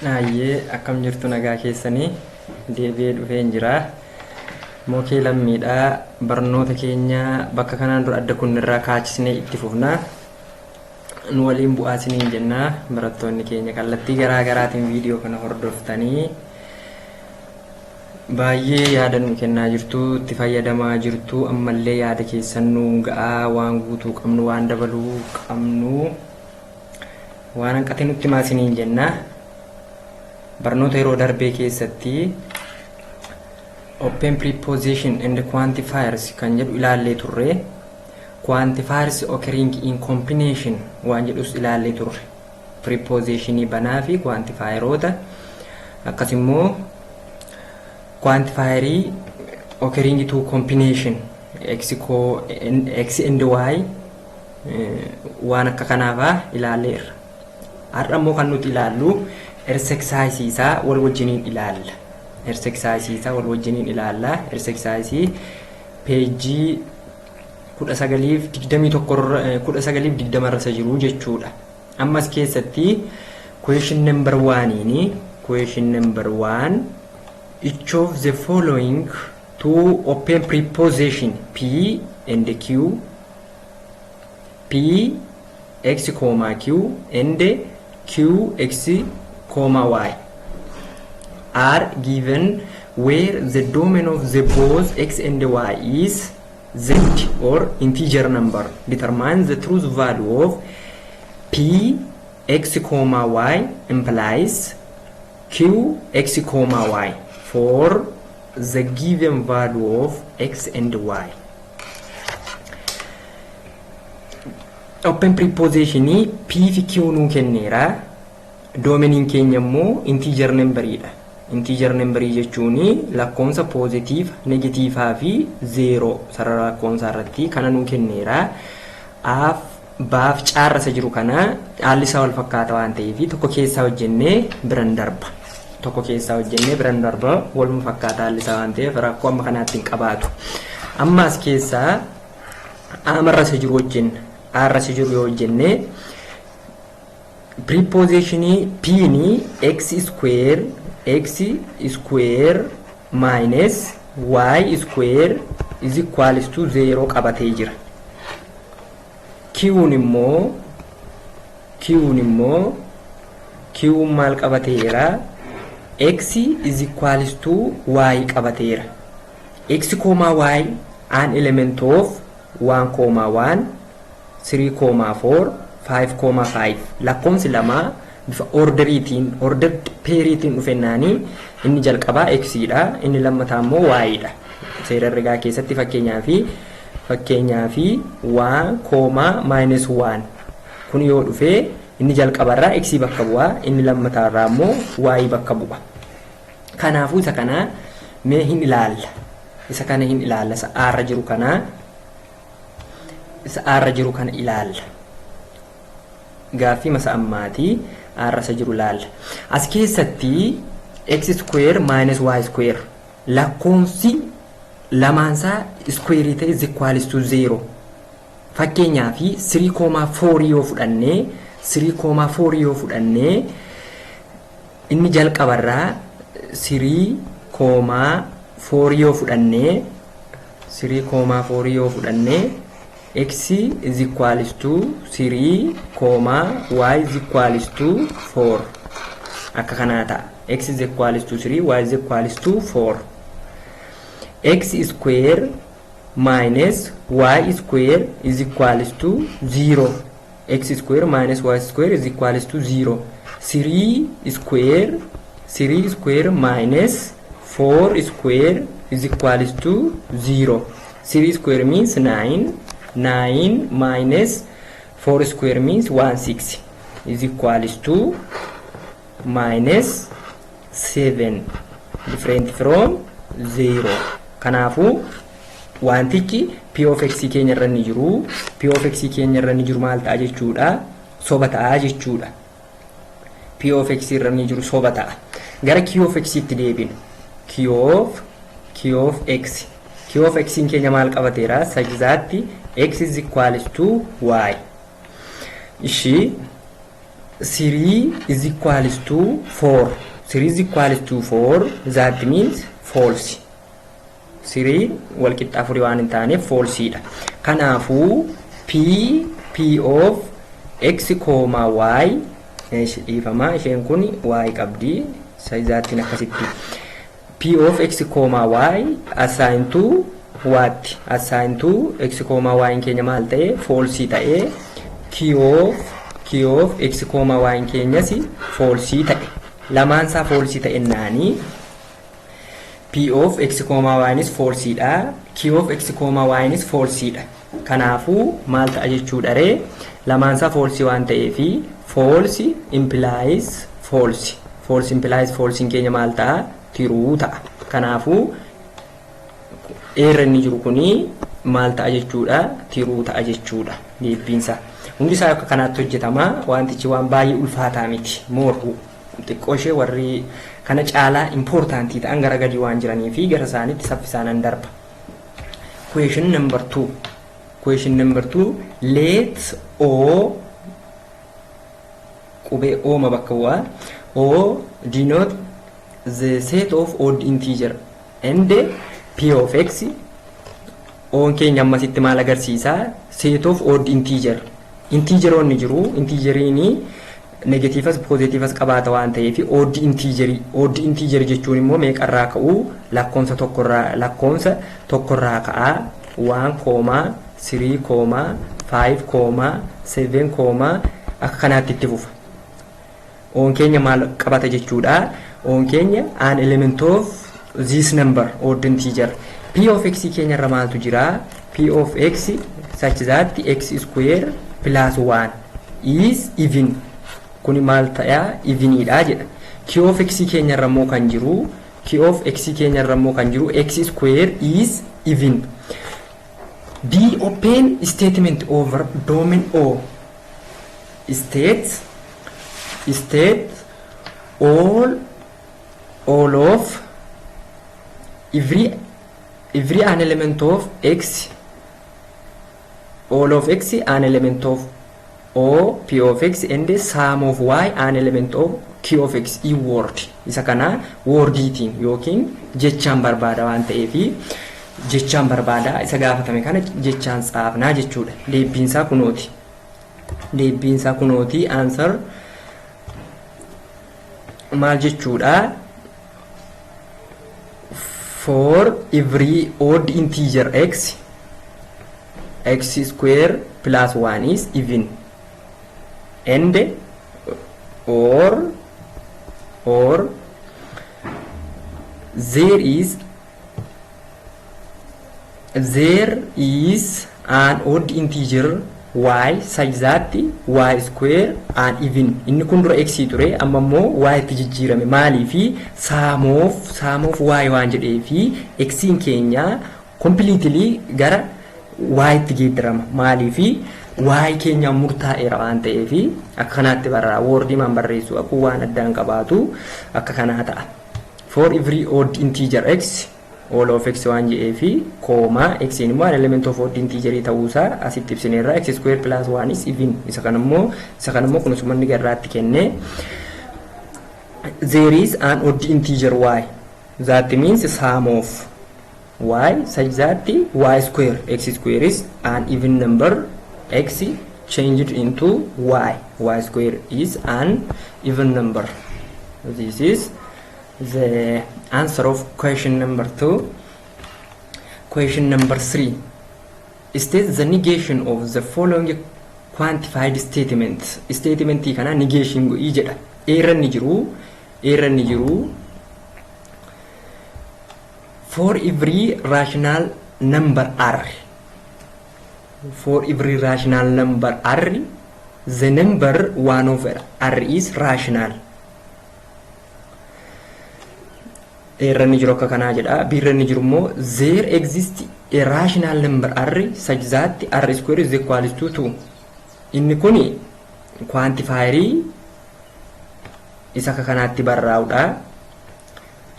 Ayyee akkam jirtu nagaa keessanii deebi'ee dhufee jira. Mookee lammiidhaa barnoota keenya bakka kanaan dura adda kunnirraa kaachisnee itti fufnaa. Nu waliin bu'aasiniin jennaa barattoonni keenya kallattii garaa garaatiin viidiyoo kana hordoftanii baay'ee yaada nu kennaa jirtu, itti fayyadamaa jirtu. Ammallee yaada keessan nu ga'aa, waan guutuu qabnu, waan dabaluu qabnu, waan hanqate nutti maasiniin jennaa. Barnoota yeroo darbee keessatti open preposition and quantifiers kan jedhu ilaallee turre. Quantifiers occurring in combination waan jedhus ilaallee turre. Prepositionii banaa fi quantifieroota akkasimmoo quantifierii occurring to combination x and y waan akka kanaafaa ilaalleerra. Har'a immoo kan nuti ilaallu exercise wal wajjiniin ilaalla. Exercise wal wajjiniin ilaalla. Exercise page 1921 irra jiru jechuudha. Ammas keessatti question number 1 question number 1 each of the following two open preposition p and q, p x comma q and q x comma y are given where the domain of the both x and y is z or integer number. Determine the truth value of p x comma y implies q x comma y for the given value of x and y. Open preposition p fi q nu kennera. Domain keenya immoo integer number dha. Integer number jechuun lakkoofsa positive, negative fi 0 sarara lakkoofsa irratti kana nu kennera. Baaf caarrasa jiru kana haalli isaa wal fakkaata waan ta'eef tokko keessaa hojjennee biran darba. Tokko keessaa hojjennee biran darba wal fakkaata haalli isaa waan ta'eef rakkoo amma kanaatti hin qabaatu. Ammas keessaa amarrasa jiru hojjenna. Aarrasa jiru yoo hojjennee preposition p ni x square minus y square is equals to 0 qabatee jira. Q maal qabateera? X is equals to y qabateera. X comma y an element of 1,1 3,4 5,5 lakkoofsi lama bifa ordered pairiitiin dhufennaanii inni jalqabaa x dha, inni lammataa immoo y dha. Seera herregaa keessatti fakkeenyaa fi 1,-1 kun yoo dhufe inni jalqabarraa x bakka bu'a, inni lammataarraa immoo y bakka bu'a. Kanaafuu isa kana mee hin ilaalla. Isa kana hin ilaalla. Isa aarra jiru kana ilaalla. Gaaffii masa ammaatii aarrasa jiru ilaalla. As keessatti x square minus y square lakkoofsi lamaansaa square ta'e is equals to 0. Fakkeenyaa fi 3,4 yoo fudhannee inni jalqabarraa 3,4 yoo fudhannee x is equals to 3, y is equals to 4. Akka kanaa ta'a. X is equals to 3, y is equals to 4. X square minus y square is equals to 0. X square minus y square is equals to 0. 3 square minus 4 square is equals to 0. 3 square means 9. 9 minus 4 square means 16 is equals to minus 7, different from 0. Kanaafu wantichi p of x keenya irra ni jiru. P of x keenya irra ni jiru maal ta'a jechuudha? Soba ta'a jechuudha. P of x irra ni jiru soba ta'a. Gara q of x itti deebinu. Q of x keenya maal qabateera? Sagzaatti x is equals to y. Ishi 3 is equals to 4. 3 is equals to 4. That means false. 3 walqixa afurii waan hin taane false dha. Kanaafuu p of x, y dhiifama isheen kun y qabdi saayizaatiin akkasitti. P of x, y assigned to what? Assigned to x, y keenya maal ta'e false ta'e. Q of x, y keenyas false ta'e. Lamaan isaa false ta'e naani. P of x, y is false dha. Q of x, y is false dha. Kanaafuu maal ta'a jechuudha ree? Lamaan isaa false waan ta'eefi false implies false. False implies false keenya maal ta'a? True ta'a. Kanaafuu error inni jiru kuni maal ta'a jechuudha? True ta'a jechuudha. Deebiinsa. Hundi isaa akka kanaatti hojjetama. Wantichi waan baay'ee ulfaataa miti. Mooruu xiqqoo ishee warri kana caalaa importantii ta'an gara gadi waan jiraniifi gara isaaniitti saffisaan darba. Question number 2. Question number 2. Let O qubee O ma bakka waa O denote the set of odd integer and P of x. O keenya ammasitti maal agarsiisa? Set of odd integer. Integeroonni jiru. Integeriini negatiivas positiivas qabaata waan ta'eef odd integer jechuun immoo meeqarraa ka'u? Lakkoonsa tokkorraa ka'a 1, 3, 5, 7, akka kanaatti itti fufa. On keenya maal qabata jechuudha? On keenya an element of this number odd integer. P of x keenya irra maaltu jira? P of x such that x square plus 1 is even. Kuni maal ta'a? Evenidha jedha. Q of x keenya irra immoo kan jiru x square is even. B open statement over domain O. State all of every an element of x, all of x an element of O, P of x, and the sum of y an element of Q of x. E word isa kana word eating yookiin jechaan barbaada waan ta'eefi jechaan barbaada isa gaafatame kana jechaan tsaafnaa jechuudha. Deebiinsaa kunooti. Answer maal jechuudha? For every odd integer x square plus 1 is even, and or there is an odd integer y such that y square and even. Inni kun dura x ture amma immoo y itti jijjiirame maaliifi sum of y waan jedheefi x keenya completely gara y itti geeddarama maaliifi y keenya murtaa'eera waan ta'eefi akka kanaatti barraa wordii man barreessu akka waan addaan qabaatu akka kanaa ta'a. For every odd integer x, all of x waan jedheefi comma x immoo an element of odd integer ta'uusaa asitti ibsineerra. X square plus 1 is even. Isa kanammoo kunusuma inni garraatti kenne. There is an odd integer y. That means sum of y such that y square, x square is an even number, x changed into y. Y square is an even number. This is the answer of question number 2. Question number 3. State the negation of the following quantified statement. Statement kana negation go jedha. Error ni jiru. For every rational number r. For every rational number r, the number 1 over r is rational. Error ni jiru akka kanaa jedha. Birra ni jiru immoo there exists a rational number r such that r square is equal to 2. Inni kuni quantifier isa akka kanaatti barraa'udha.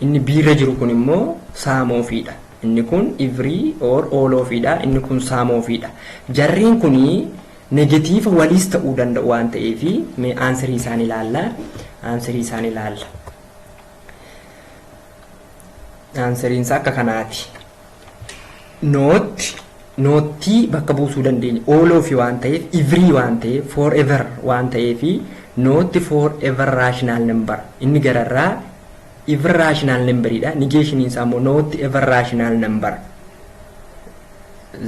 Inni birra jiru kun immoo sum ofidha. Inni kun every or all ofidha. Inni kun sum ofidha. Jarriin kuni negatiiva waliis ta'uu danda'u waan ta'eef mee aansarii isaan ilaalla. Aansariin isaa akka kanaati. Nootii bakka buusuu dandeenya. All of waan ta'eef, every waan ta'eef, forever waan ta'eef nootti forever rational number. Inni gararraa ever rational numberidha. Negation isaa immoo nootti ever rational number.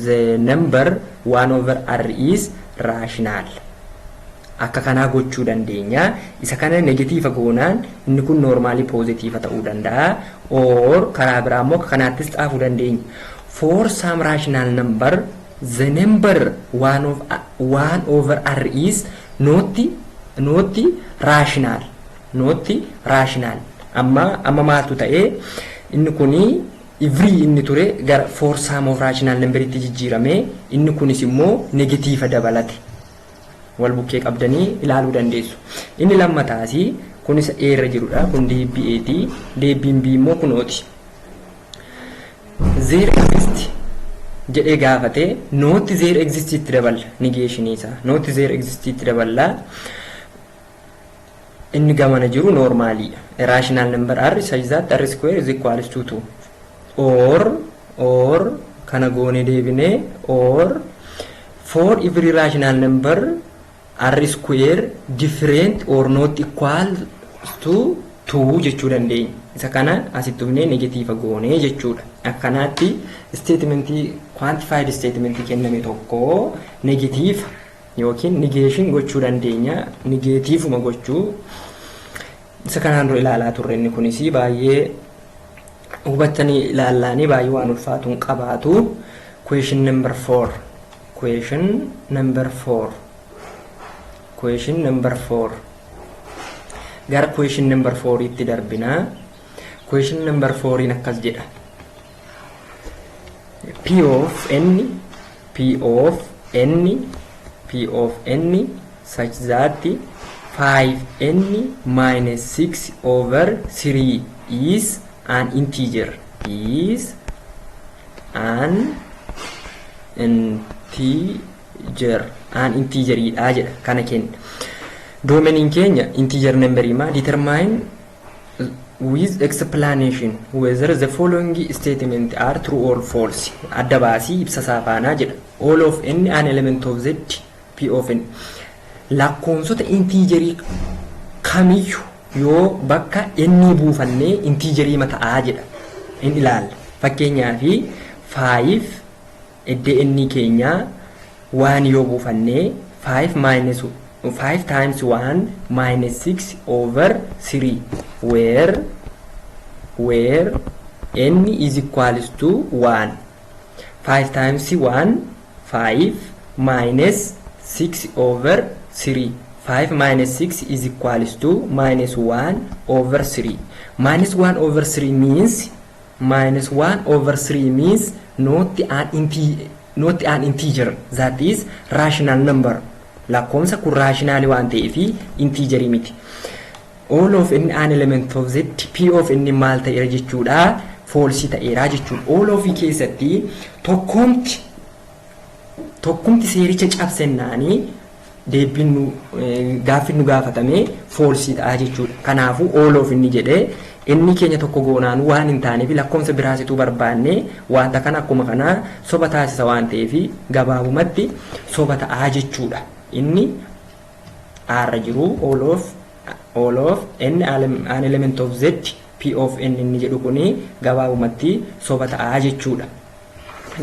The number 1/r is rational. Akka kanaa gochuu dandeenya. Isa kana negatiiva goonaan inni kun normally positive ta'uu danda'a. Or karaa biraa immoo kanaattis xaafuu dandeenya. For some rational number, the number 1/r is not rational. Amma maaltu ta'ee inni kuni every inni ture gara for some of rational number itti jijjiirame, inni kunis immoo negatiiva dabalate. Wal bukkee qabdanii ilaaluu dandeessu. Inni lammataasi kunis eerra jirudha. Kun deebi'eeti. Deebiin B immoo kunooti. There exist jedhee gaafate not there exist itti daballa. Negation isaa not there exist itti daballa. Inni gamana jiru normally a rational number r such that r square is equal to 2. Or kana goone deebine or for every rational number r square different or not equal to 2 jechuu dandeenya. Isa kana asitti dhufnee negatiiva goone jechuudha. Akkanaatti statementii quantified statementii kenname tokko negatiiva yookiin negation gochuu dandeenya. Negatiivuma gochuu isa kanaan dura ilaalaa turre. Inni kunis baay'ee hubattanii ilaalaanii baay'ee waan ulfaatuun qabaatu. Question number 4 gara question number 4 itti darbina. Question number 4 in akkas jedha. P of n such that 5n minus 6 over 3 is an integer. An integer jedha kana kenna. Domain keenya integer number ma determine with explanation whether the following statement are true or false. Adda baasii ibsa saafaanaa jedha. All of n an element of z p of n. Lakkoonsota integerii kamiyyuu yoo bakka n buufannee integerii mata'aa jedha. In ilaalla. Fakkeenyaaf 5 iddee n keenya 1 yoo buufannee 5 times 1 minus 6 over 3 where n is equals to 1. 5 times 1 5 minus 6 over 3. 5 minus 6 is equals to minus 1 over 3. Minus 1 over 3 means not an integer, that is rational number. Lakkoomsa kun rational waan ta'eef integer miti. All of n an element of z p of n maal ta'eera jechuudha, false ta'eera jechuudha. All of keessatti tokkumti seericha cabsennaanii deebiin gaaffii nu gaafatame false ta'a jechuudha. Kanaafuu all of inni jedhee inni keenya tokko goonaan waan hin taaneef lakkoomsa biraasituu barbaanne wanta kana akkuma kana soba taasisa waan ta'eef gabaabumatti soba ta'a jechuudha. Inni arra jiru all of n an element of z p of n inni jedhu kuni gabaabumatti soba ta'a jechuudha.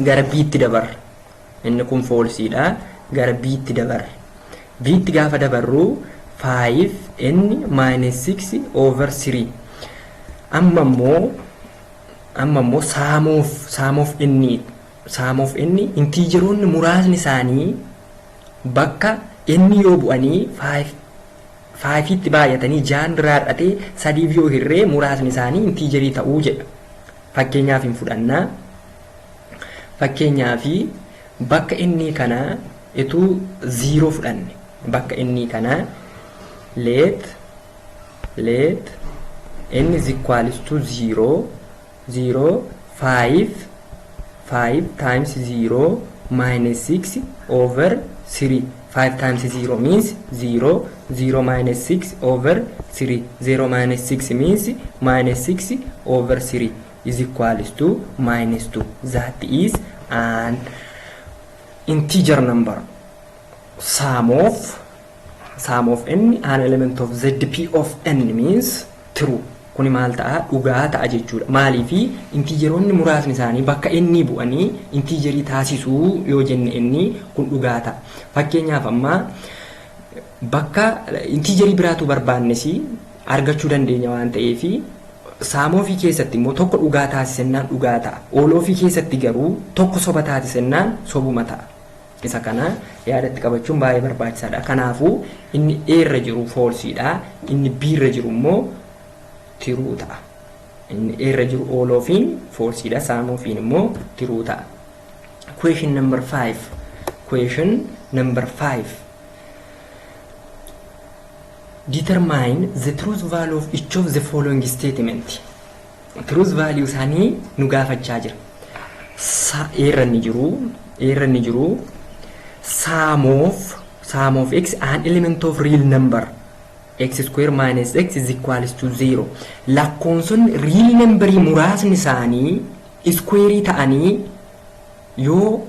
Gara biitti dabar. Inni kun falsiidha. Gara biitti dabar. Biitti gaafa dabarru 5n minus 6 over 3. Amma immoo sum of n integeroonni muraasni isaanii bakka inni yoo bu'anii 5 itti baay'atanii jaan raadhatee 3 yoo hirree muraasni isaanii integerii ta'uu jedha. Fakkeenyaaf hin fudhannaa. Fakkeenyaaf bakka inni kana etuu 0 fudhanne bakka inni kana let n is equals to 0 5 times 0 minus 6 over 3. 5 times 0 means 0. 0 minus 6 over 3. 0 minus 6 means minus 6 over 3 is equals to minus 2. That is an integer number. Sum of n, an element of ZP of n means true. Kuni maal ta'a? Dhugaa ta'a jechuudha. Maaliifi intijeroonni muraasni isaanii bakka inni bu'anii intijerii taasisuu yoo jenne inni kun dhugaa ta'a. Fakkeenyaaf amma bakka intijerii biraatu barbaannesi argachuu dandeenya waan ta'eefi saamofii keessatti immoo tokko dhugaa taasisennaan dhugaa ta'a. Ooloofii keessatti garuu tokko soba taasisennaan sobuma ta'a. Isa kana yaadatti qabachuun baay'ee barbaachisaadha. Kanaafuu inni A irra jiru falsiidha. Inni B irra jiru immoo true ta'a. Inni A irra jiru ooloofiin falsiidha. Saamofiin immoo true ta'a. Question number 5. Question number 5. Determine the truth value of each of the following statement. Truth value isaanii nu gaafachaa jira. A irra ni jiru sum of x an element of real number x square minus x is equals to 0. Lakkoonsonni real number muraasni isaanii square ta'anii yoo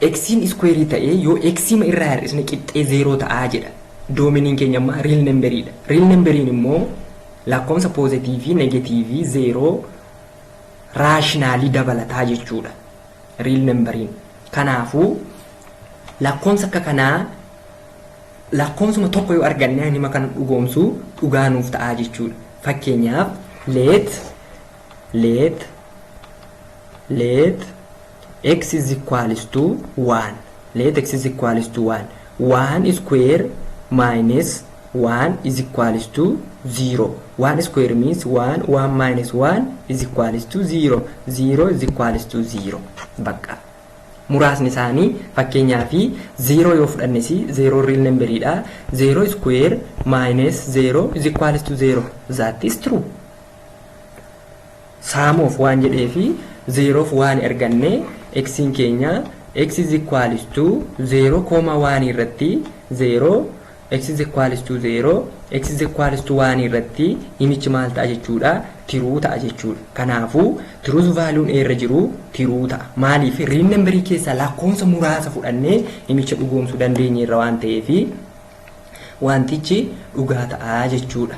x'n square ta'ee yoo x'ima irraa hir'isne qixxee 0 ta'aa jedha. Doominiin keenya amma real number'idha. Real number'iin immoo lakkoomsa positive fi negative 0 rationally dabalataa jechuudha. Real number'iin. Kanaafuu lakkoomsa akka kanaa lakkoomsuma tokko yoo arganne anima kan dhugoomsu dhugaa nuuf ta'aa jechuudha. Fakkeenyaaf let x is equals to 1. Let x is equals to 1. 1 square minus 1 is equals to 0. 1 square means 1. 1 minus 1 is equals to 0. 0 is equals to 0. Bakka. Muraasni isaanii fakkeenyaaf 0 yoo fudhannes 0 real number'idha. 0 square minus 0 is equals to 0. That is true. Sum of 1 jedhee fi 0 of 1 arganne x'in keenya x is equals to 0,1 irratti 0 x is equals to 0 x is equals to 1 irratti imichi maal ta'a jechuudha? True ta'a jechuudha. Kanaafuu truth value irra jiru true ta'a. Maaliif real number keessa lakkoomsa muraasa fudhannee imicha dhugoomsuu dandeenya irra waan ta'eef wantichi dhugaa ta'a jechuudha.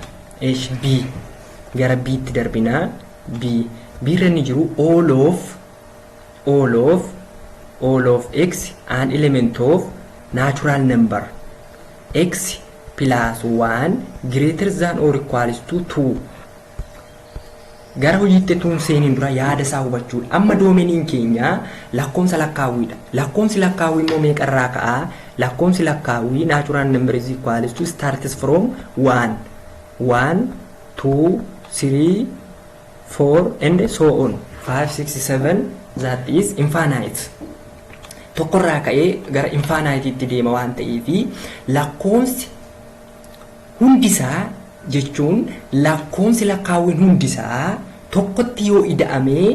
B gara B tti darbinaa. B irra ni jiru all of x an element of natural number x plus 1 greater than or equals to 2. Gara hojiitti tuun seeniin dura yaada isaa hubachuudha. Amma doomeniin keenya lakkoomsa lakkaawwiidha. Lakkoomsi lakkaawwii immoo meeqarraa ka'a? Lakkoomsi lakkaawwii natural number is equals to starts from 1, 2, 3, 4 and so on. 5, 6, 7 that is infinite. Tokkorraa ka'ee gara infiniteetti deema waan ta'eef lakkoomsi hundisaa jechuun lakkoomsi lakkaawwiin hundisaa tokkotti yoo ida'amee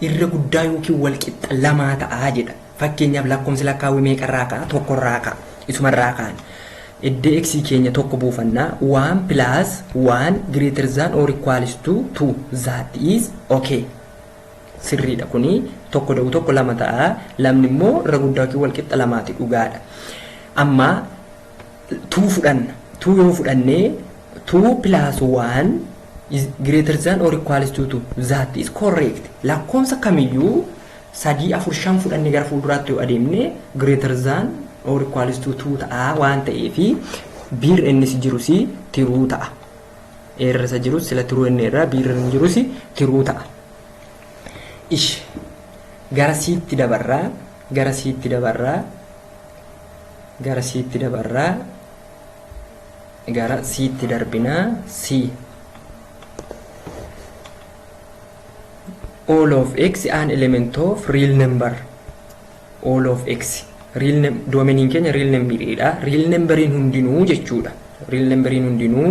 irra guddaa yookiin wal qixa lamaa ta'aa jedha. Fakkeenyaaf lakkoomsi lakkaawwii meeqarraa ka'a? Tokkorraa ka'a. Isumarraa ka'an. Iddoo x keenya tokko buufannaa 1 plus 1 greater than or equals to 2. That is okay. Sirriidha kuni tokko da'u tokko lama ta'a. Lamni immoo irra guddaa yookiin wal qixa lamaati dhugaadha. Amma 2 fudhanna. 2 yoo fudhannee 2 plus 1 is greater than or equals to 2. That is correct. Lakkoomsa kamiyyuu 3, 4, 5 fudhannee gara fuulduraatti yoo adeemne greater than or equals to 2 ta'a waan ta'eef biir innis jirus tiruu ta'a. Eerrasa jirus sila tiruu inni irraa biir inni jirus tiruu ta'a. Gara siitti darbinaa. C all of x an element of real number. All of x real doomeniin keenya real number'idha. Real number'iin hundinuu jechuudha. Real number'iin hundinuu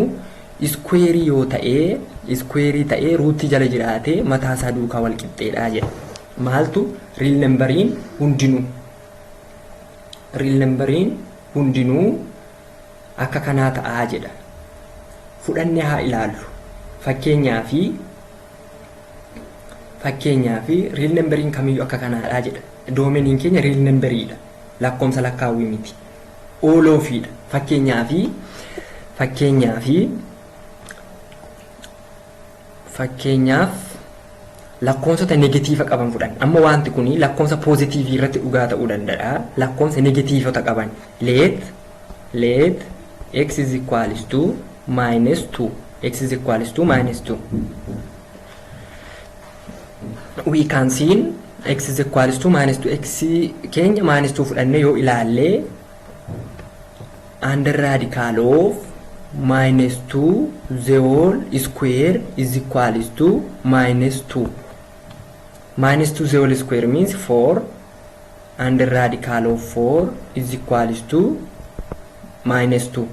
square yoo ta'ee ruutti jala jiraate mataa isaa duukaa wal qixxeedha jedha. Maaltu real number'iin hundinuu real numberiin hundinuu akka kanaa ta'aa jedha. Fudhannee haa ilaallu. Fakkeenyaa fi real numberiin kamiyyuu akka kanaadhaa jedha. Doomeniin keenya real numberiidha. Lakkoomsa lakkaawwii miti. Ooloofiidha. Fakkeenyaaf lakkoomsota negatiiva qaban fudhan. Amma wanti kuni lakkoomsa poozitiivii irratti dhugaa ta'uu danda'a. Lakkoomsa negatiivota qaban. Let x is equals to minus 2. X is equals to minus 2. We can see x is equals to minus 2. X keenya minus 2 fudhanne yoo ilaalle under radical of minus 2 the whole square is equals to minus 2. Minus 2 the whole square means 4. Under radical of 4 is equals to minus 2.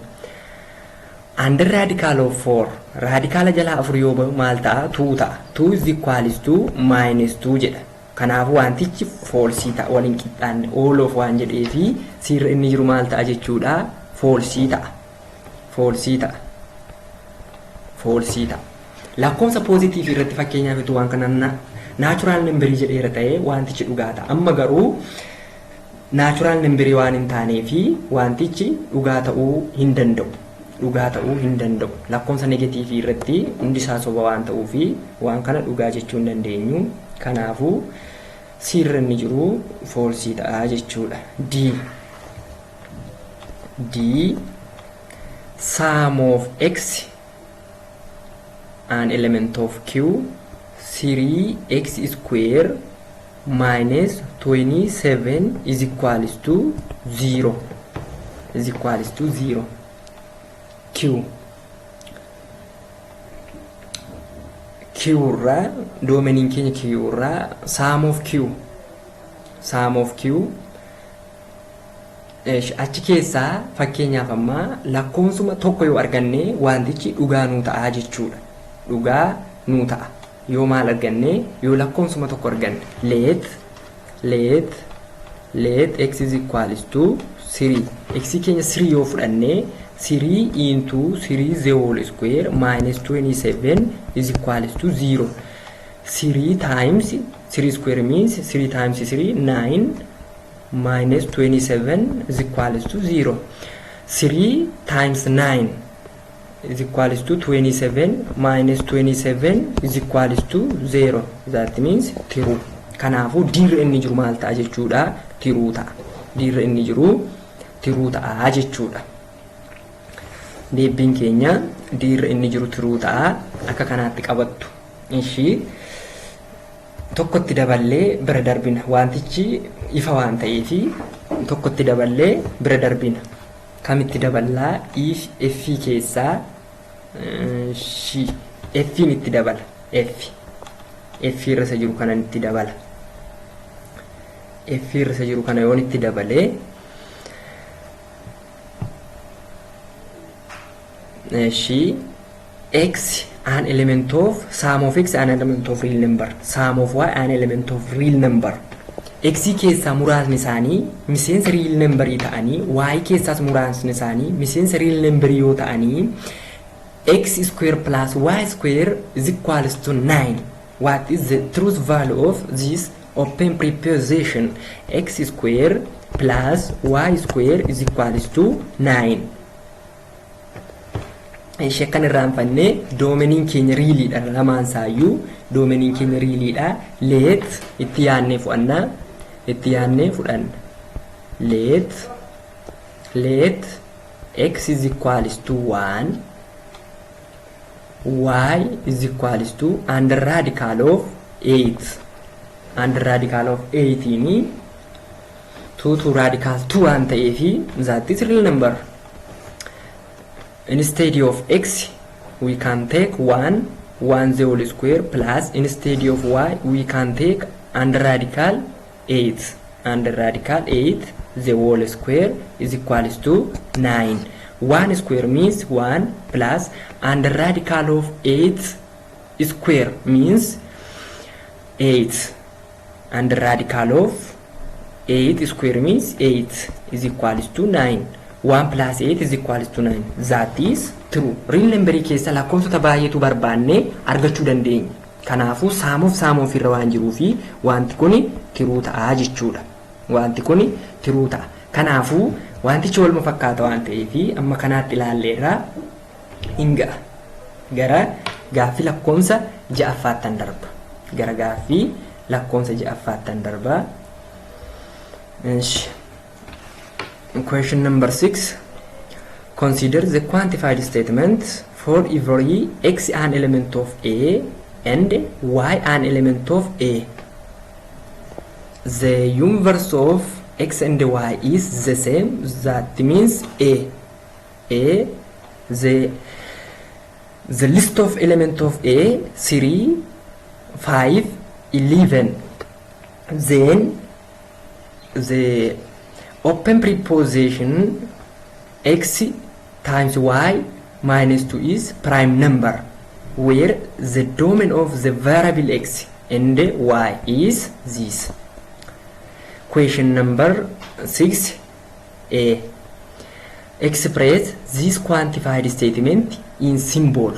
Under radical of 4 radical jala 4 yoo ba'u maal ta'a? 2 ta'a. 2 is equals to minus 2 jedha. Kanaafuu wantichi false ta'a. Waliin qixxaanne all of waan jedheefi sirra inni jiru maal ta'a jechuudha? False ta'a. Lakkoomsa positive irratti fakkeenyaaf itu waan kana natural number jedheera ta'e wantichi dhugaa ta'a. Amma garuu natural number waan hin taaneefi wantichi dhugaa ta'uu hin danda'u. Lakkoomsa negative irratti hundi isaa soba waan ta'uufi waan kana dhugaa jechuu hin dandeenyu. Kanaafuu sirra inni jiru false ta'a jechuudha. D sum of x an element of q 3x square minus 27 is equals to 0. Q irraa doomeniin keenya Q irraa sum of Q achi keessaa fakkeenyaaf amma lakkoomsuma tokko yoo arganne wantichi dhugaa nuu ta'a jechuudha. Dhugaa nuu ta'a yoo maal arganne yoo lakkoomsuma tokko arganne let x is equals to 3. X keenya 3 yoo fudhanne 3 into 3 the whole square minus 27 is equals to 0. 3 times 3 square means 3 times 3 9 minus 27 is equals to 0. 3 times 9 is equals to 27 minus 27 is equals to 0. That means true. Kanaafuu dirra inni jiru maal ta'a jechuudha? True ta'a. Dirra inni jiru true ta'a jechuudha. Deebiin keenya dirra inni jiru true ta'a. Akka kanaatti qabattu. Ishii tokkotti daballee bira darbina. Wantichi ifa waan ta'eefi tokkotti daballee bira darbina. Kamitti daballaa? F keessaa F'n itti dabala. F irra isa jiru kana itti dabala. F irra isa jiru kana yoon itti dabalee x an element of sum of x an element of real number, sum of y an element of real number. X keessaa muraasni isaanii miseensa real number ta'anii y keessaas muraasni isaanii miseensa real number yoo ta'anii x square plus y square is equals to 9. What is the truth value of this open preposition? X square plus y square is equals to 9. Shakkan irraan fanne doomeniin keenya riiliidha. Lamaan saayyuu doomeniin keenya riiliidha. Let itti yaannee fudhanna. Let x is equals to 1, y is equals to under radical of 8. Under radical of 8 ni 2 to radical 2 waan ta'eefi that is real number. Instead of x we can take 1 the whole square plus instead of y we can take under radical 8. Under radical 8 the whole square is equals to 9. 1 square means 1 plus under radical of 8 square means 8. Under radical of 8 square means 8 is equals to 9. 1 plus 8 is equals to 9. That is true. Real number keessa lakkoofsota baay'eetu barbaanne argachuu dandeenya. Kanaafuu saamuuf irra waan jiruufi wanti kuni true ta'a jechuudha. Wanti kuni true ta'a. Kanaafuu wantichi waluma fakkaata waan ta'eefi amma kanaatti ilaalleerraa hinga gara gaaffii lakkoomsa ja'affaattan darba. Gara gaaffii lakkoomsa ja'affaattan darba. Question number 6. Consider the quantified statement for every x an element of A and y an element of A. The universe of x and y is the same. That means A. The list of element of A 3, 5, 11. Then the open preposition x times y minus 2 is prime number, where the domain of the variable x and y is this. Question number 6a. Express this quantified statement in symbol.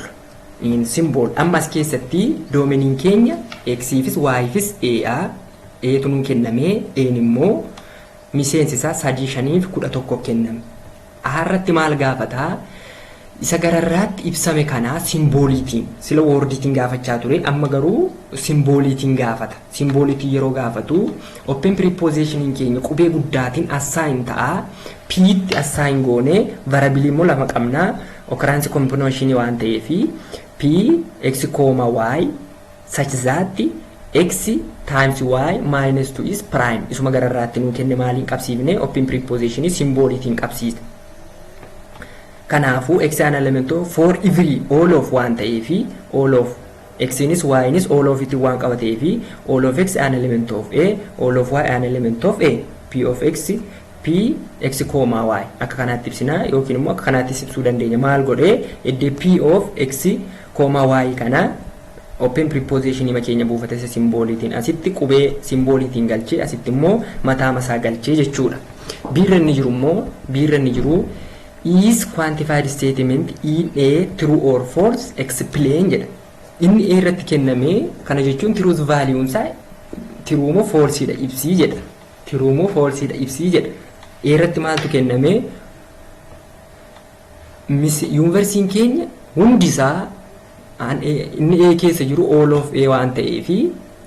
Ammas keessatti domain keenya x fis y fis a tunun kenname enimmoo miseensi isaa 3 5 11 kenname. Harratti maal gaafata? Isa gararraatti ibsame kana simboliitiin sila wordiitiin gaafachaa ture, amma garuu simboliitiin gaafata. Simboliitiin yeroo gaafatu open preposition keenya qubee guddaatiin assign ta'a. P assign goone variable immoo lama qabna. Occurrence combination waan ta'eefi p x, y such that x times y minus 2 is prime. Isuma gararraatti nu kenne maaliin qabsiifne open preposition simboliitiin qabsiisne. Kanaafuu x an element of for every all of one ta'eefi all of x is y is all of it one qabateefi all of x an element of a, all of y an element of a. P of x p x, y akka kanaatti ibsina yookiin immoo akka kanaatti ibsuu dandeenya. Maal godhee edde p of x, y kana open preposition ima keenya buufate simboliitiin asitti qubee simboliitiin galchee asitti immoo mataa masaa galchee jechuudha. Biirra ni jiru is quantified statement in a true or false explain jedha. Inni a irratti kenname kana jechuun truth value isaa true moo false dha ibsii jedha. True moo false dha ibsii jedha. A irratti maaltu kenname? Universe keenya hundisaa inni a keessa jiru all of a waan ta'eefi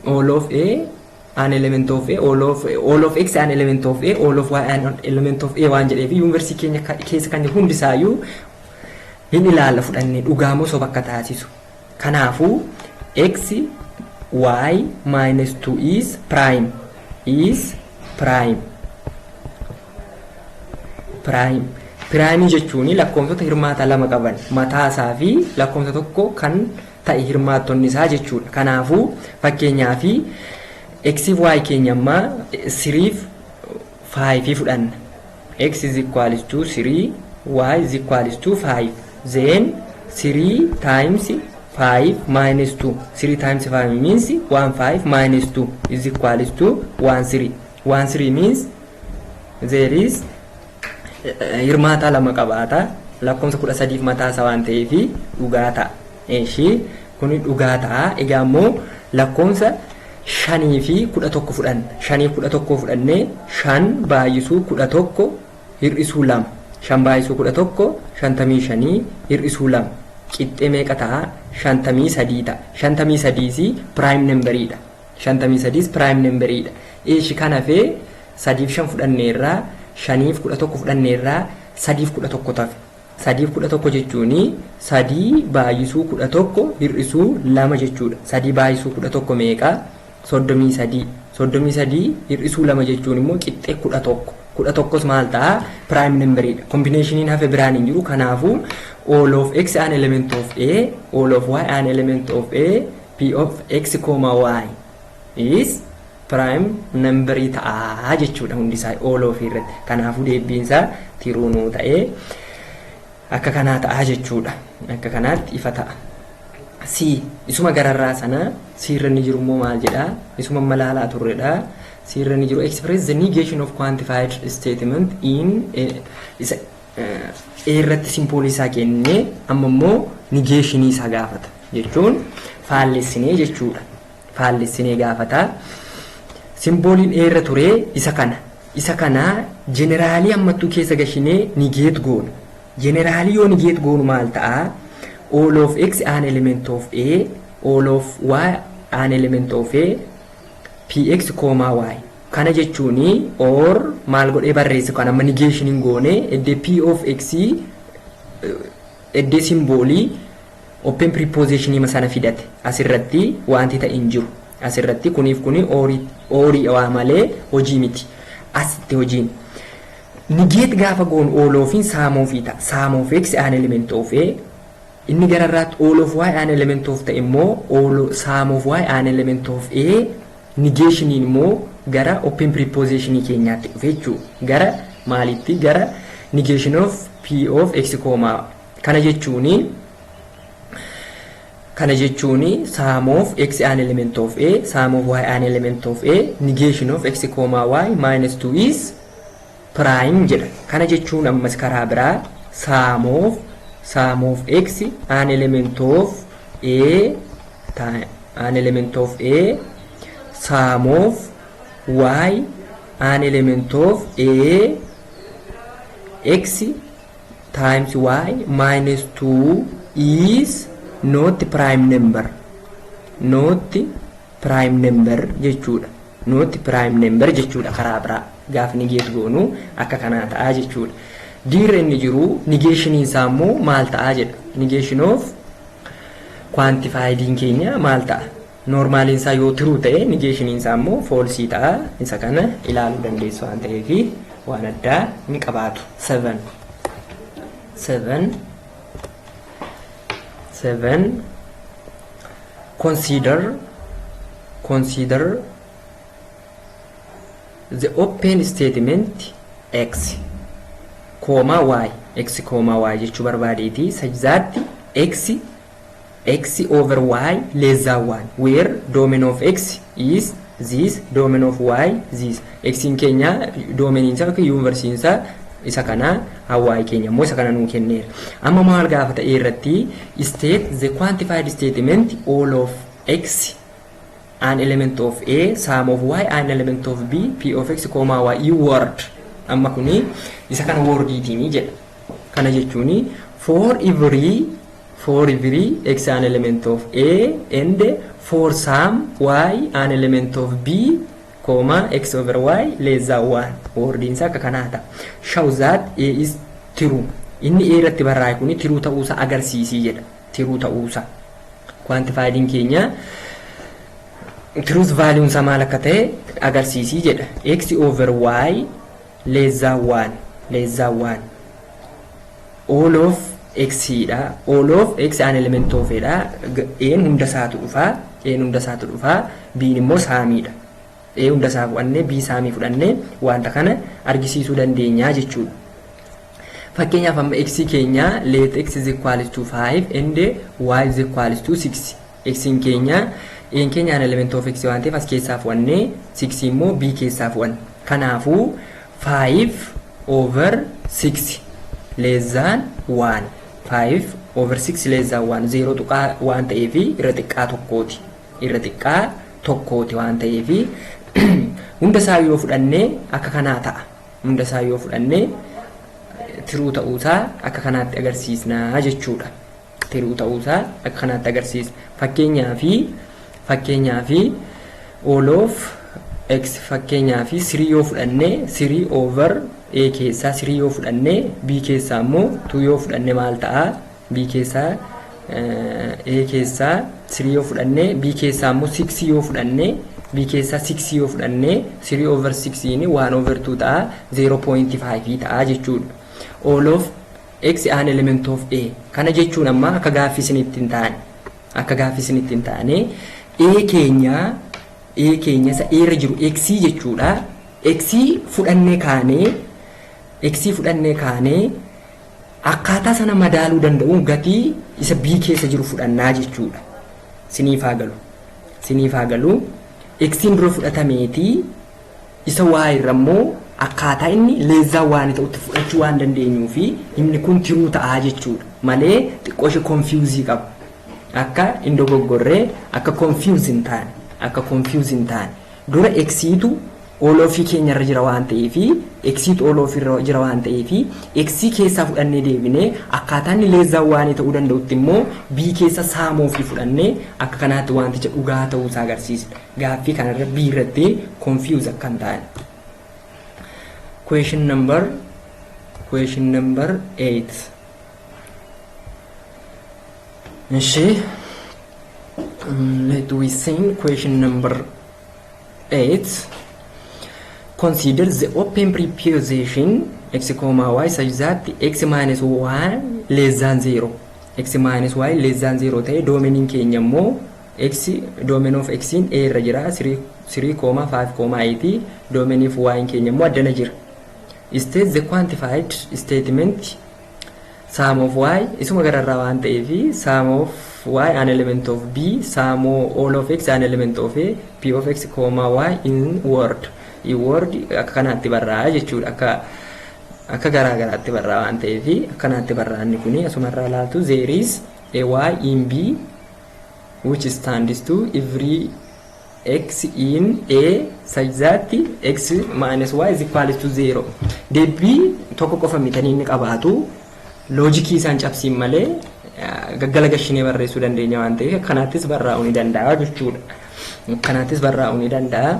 all of a an element of a, all of x an element of a, all of y an element of a waan jedheefi universe keenya keessa kan hundisaayyuu hin ilaalla fudhannee dhugaamoo soba akka taasisu. Kanaafuu x y minus 2 is prime. Prime jechuun lakkoofsota hirmaata lama qaban mataa isaa fi lakkoofsa tokko kan ta'e hirmaattonni isaa jechuudha. Kanaafuu fakkeenyaaf x y keenya amma 3 5 fudhanna. X is equals to 3, y is equals to 5. Then 3 times 5 minus 2. 3 times 5 means 15 minus 2 is equals to 13. 13 means there is hirmaata lama qabaata. Lakkoofsa 13 mataa isaa waan ta'eefi dhugaa ta'a. Kuni dhugaa ta'a. Egaa immoo lakkoofsa 5 fi 11 fudhanna. 5 fi 11 fudhannee 5 baay'isuu 11 hir'isuu 2. 5 baay'isuu 11 55 hir'isuu 2. Qixxee meeqa ta'a? 53 ta'a. 53 prime numberidha. 53 prime numberidha. Kana fee 3 fi 5 fudhanneerraa 5 fi 11 fudhanneerraa 3 fi 11 ta'a. 3 fi 11 jechuuni 3 baay'isuu 11 hir'isuu 2 jechuudha. 3 baay'isuu 11 meeqa? 33 hir'isuu 2 jechuun immoo qixxee 11 maal ta'a? Prime numberidha. Combinationiin hafe biraan hin jiru. Kanaafuu all of x an element of a, all of y an element of a, p of x, y is prime number ta'a jechuudha hundisaa all of irratti. Kanaafuu deebiinsaa tiruunuu ta'ee akka kanaa ta'a jechuudha. Akka kanaatti ifa ta'a. C isuma gararraa sana C irra ni jiru immoo maal jedha isuma malaalaa turredha C irra ni jiru express the negation of quantified statement in isa irratti simboolii isaa kennee amma immoo negation isaa gaafata jechuun faallessinee jechuudha faallessinee gaafata simbooliin irra ture isa kana generally ammattuu keessa gashinee negate goonu generally yoo negate goonu maal ta'a all of x an element of a all of y an element of a px comma y kana jechuuni or maal godhee barreessu kana negation goone edde p of x edde simboolii open preposition masana fidate asirratti wanti ta'in jiru asirratti kuniif kuni ori waa malee hojii miti asitti hojiin negate gaafa goon all of in sum of x an element of a inni gararraat all of y an element of ta immoo all sum of y an element of a negation immoo gara open preposition keenyaatti dhufechu gara maalitti gara negation of p of x comma kana jechuuni sum of x an element of a sum of y an element of a negation of x comma y minus 2 is prime jedha kana jechuun ammas karaa biraa sum of x an element of a an element of a sum of y an element of a x times y minus 2 is not prime number jechuudha not prime number jechuudha karaa biraa gaaf negate goonu akka kanaa ta'a jechuudha dirre inni jiru negation isaa immoo maal ta'a jedha negation of quantified keenya maal ta'a normally isaa yoo true ta'e negation isaa immoo false ta'a isa kana ilaaluu dandeessu waan ta'eef waan addaa hin qabaatu 7 consider the open statement x comma y jechuu barbaadeeti such that x over y less than 1 where domain of x is this domain of y this x in kenya domain insa ka universe insa isa kana hawaii kenya mo isa kana nu kenneera amma maal gaafata irratti state the quantified statement all of x an element of a sum of y an element of b p of x comma y word amma kuni isa kana word itini jedha kana jechuuni for every x an element of a and for some y an element of b comma x over y less than 1 word insa kanata show that a is true inni a irratti barraa'e kuni true ta'uusa agarsiisi jedha true ta'uusa quantified keenya truth value sa maal akka ta'e agarsiisi jedha x over y less than 1 all of x da all of x an element of a da n hunda saatu dhufa b immoo saamiidha a hunda isaa fudhannee b saamii fudhannee wanta kana argisiisuu dandeenya jechuudha fakkeenyaaf amma x keenya let x is equal to 5 and y is equal to 6 x keenya n keenya an element of x waan ta'eef as keessaa fudhannee 6 immoo b keessaa fudhanne kanaafuu 5 over 6 less than 1 5 over 6 less than 1 0 tuqaa waan ta'eef irra xiqqaa tokkooti waan ta'eef hunda isaa yoo fudhannee akka kanaa ta'a hunda isaa yoo fudhannee true ta'uusaa akka kanaatti agarsiisnaa jechuudha true ta'uusaa akka kanaatti agarsiisna fakkeenyaaf all of x fakkeenyaaf 3 yoo fudhannee 3 over a keessaa 3 yoo fudhannee b keessaa immoo 2 yoo fudhannee maal ta'a b keessaa a keessaa 3 yoo fudhannee b keessaa immoo 6 yoo fudhannee b keessaa 6 yoo fudhannee 3 over 6 ni 1 over 2 ta'a 0.5 ta'a jechuudha all of x an element of a kana jechuun amma akka gaaffii isinitti hin taane a keenya isa irra jiru x jechuudha x fudhannee kaanee akkaataa sana madaaluu danda'u gatii isa b keessa jiru fudhannaa jechuudha siniif haa galu x'n dura fudhatameeti isa y irrammoo akkaataa inni leezaa waan ta'utti fudhachuu waan dandeenyuu fi inni kun tiruu ta'aa jechuudha malee xiqqoo ishee confuse qaba akka hin dogoggorree akka confuse hin taane dura x'iitu all of keenya irra jira waan ta'eefi x'iitu all of irra jira waan ta'eefi x keessaa fudhannee deebinee akkaataa inni leezaa waan ta'uu danda'utti immoo b keessa saamoo fi fudhannee akka kanaatti wanticha dhugaa ta'uu isaa agarsiisa gaaffii kanarra b irratti confuse akka hin taane. Question number 8. Let we sing question number 8. Consider the open preposition x, y such that x minus y less than 0. X minus y less than 0 ta'e domain keenya immoo x domain of x in a irra jira 3, 5, 8 domain of y keenya immoo addana jira. State the quantified statement sum of y isuma gararraa waan ta'eefi sum of y an element of b sum of all of x an element of a p of x, y in word akka kanaatti barraa jechuudha akka garaagaraatti barraa waan ta'eefi akkanaatti barraanni kuni asumarraa laaltu there is a y in b which stands to every x in a such that x minus y is equal to 0. Deebii tokko qofa mitanii inni qabaatu loojikii isaan cabsiin malee gaggala gashinee barreessuu dandeenya waan ta'eef akkanaattis barraa'uu ni danda'a jechuudha. Akkanaattis barraa'uu ni danda'a.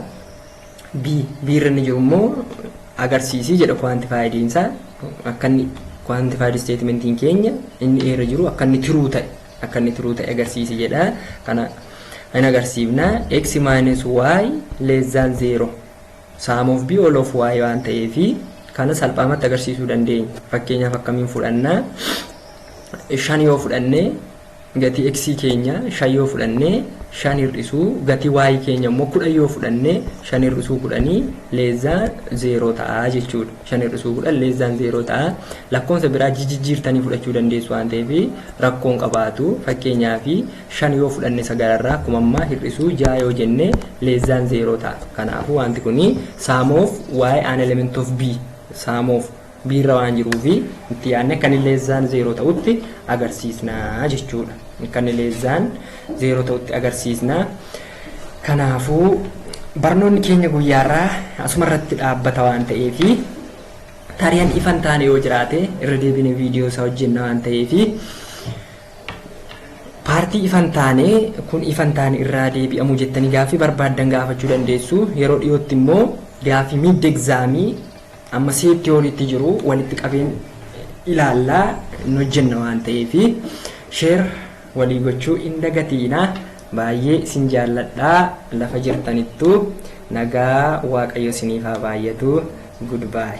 B irra ni jiru immoo agarsiisii jedha quantified isaa akka inni quantified statementiin keenya inni irra jiru akka inni tiruu ta'e agarsiisii jedha. Kana in agarsiifna x minus y less than 0 sum of b all of y waan ta'eefi kana salphaamatti agarsiisuu dandeenya. Fakkeenyaaf akkamiin fudhanna 5 yoo fudhanne gatii x keenya 5 yoo fudhanne 5 hir'isuu gatii y keenya immoo 10 yoo fudhanne 5 hir'isuu 10 less than 0 ta'a jechuudha. 5 hir'isuu 10 less than 0 ta'a. Lakkoofsa biraa jijjiirtanii fudhachuu dandeessu waan ta'eef rakkoon qabaatu. Fakkeenyaaf 5 yoo fudhanne sagararraa akkuma amma hir'isuu 6 yoo jenne less than 0 ta'a. Kanaafuu wanti kuni sum of y an element of b sum of b irra waan jiruufi itti yaadne kan less than 0 ta'utti agarsiisna jechuudha. Kan less than 0 ta'utti agarsiisna. Kanaafuu barnoonni keenya guyyaarraa asuma irratti dhaabbata waan ta'eefi taariyaan ifan taane yoo jiraate irra deebine viidiyoo isaa hojjenna waan ta'eefi paartii ifan taane kun ifan taane irraa deebi'amuu jettanii gaaffii barbaaddan gaafachuu dandeessu. Yeroo dhiyootti immoo gaaffii mid exaamii amma seetti walitti jiru walitti qabeen ilaallaa hojjenna waan ta'eefi share walii gochuu hin dagatiina. Baay'ee isin jaalladhaa. Lafa jirtanittu nagaa waaqayyo isiniif haa baay'atu. Goodbye.